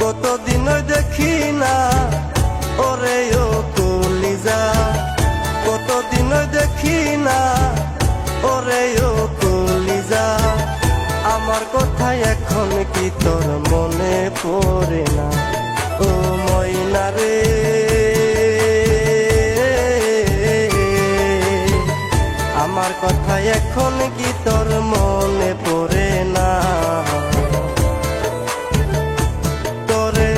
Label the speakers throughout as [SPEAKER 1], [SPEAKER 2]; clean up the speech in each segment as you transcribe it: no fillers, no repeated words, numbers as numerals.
[SPEAKER 1] কতদিন দেখি না ওরে ও কলিজা, কতদিন দেখি না ওরে ও কলিজা। আমার কথা এখন কি তোর মনে পড়ে না ও ময়না রে? আমার কথা এখন কি তোর মনে পড়ে না? তোরে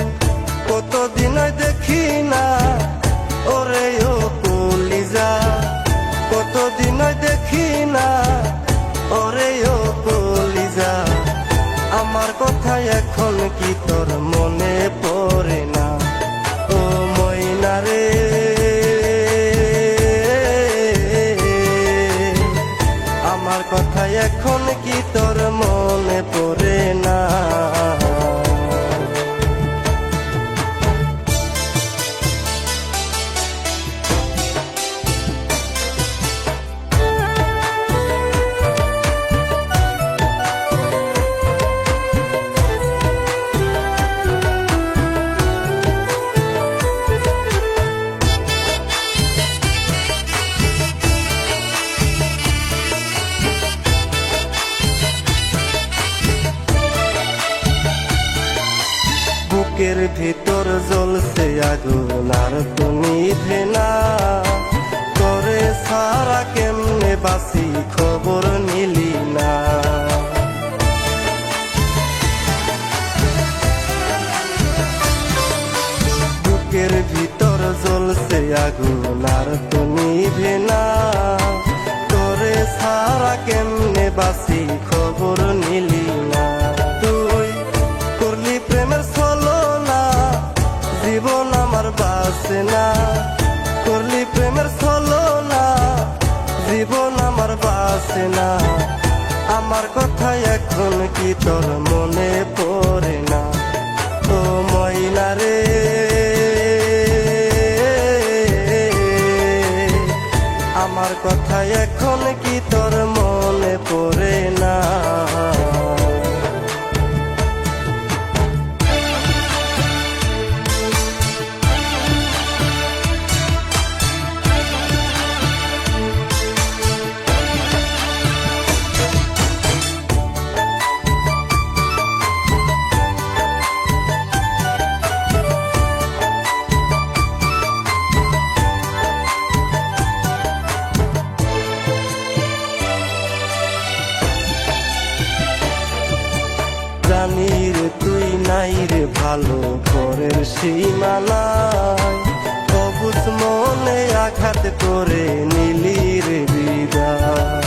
[SPEAKER 1] কতদিন দেখি না ওরে ও কলিজা, কতদিন দেখি না ওরে ও কলিজা। আমার কথা এখন কি তোর মনে পড়ে না ও ময়না রে? আমার কথা এখন কি তোর মনে পড়ে না? বুকের ভিতর জ্বলছে আগুন আর তো নিভে না, তোরে সারা কেমনে বাসি খবর নিলি না। বুকের ভিতর জ্বলছে আগুন আর তো নিভে না, তোরে সারা কেমনে বাসি খবর নিলি না। তুই করলি প্রেমের ছলনা, জীবন আমার বাসে না। করলি প্রেমের ছলনা, জীবন আমার বাসে না। আমার কথা এখন কি তোর মনে পড়ে না ও ময়না রে? আমার কথা এখন কি তোর মনে পড়ে না? জানি রে তুই নাই রে ভালো পরের সীমানায়, অবুঝ মনে আঘাত করে নিলি রে বিদায়।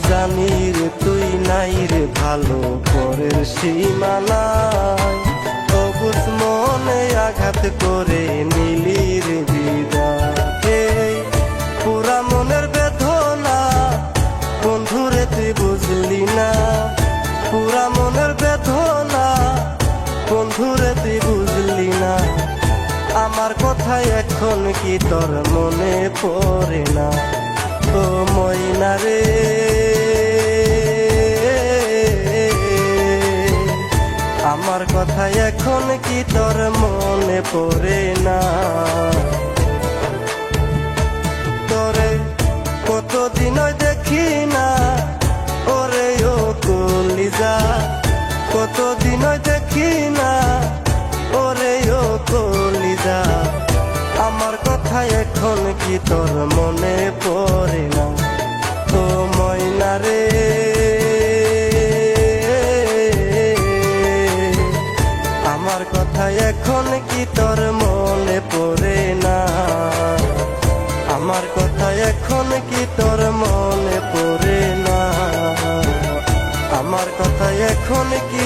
[SPEAKER 1] জানি রে তুই নাই রে ভালো পরের সীমানায়, অবুঝ মনে আঘাত করে নিলি রে বিদায়। পুরা মনের বেদনা বন্ধুরে তুই বুঝলি না, পুরা মনের বেদনা বন্ধুরে তুই বুঝলি না। আমার কথা এখন কি তোর মনে পড়ে না ও ময়না রে? আমার কথা এখন কি তোর মনে পড়ে না? তোরে কতদিন দেখি না ওরে ও কলিজা, কতদিন দেখি না ওরে ও কলিজা। আমার কথা এখন কি তোর মনে পড়ে না ও ময়না রে? আমার কথা এখন কি তোর মনে পড়ে না? আমার কথা এখন কি তোর মনে পড়ে না? আমার কথা এখন কি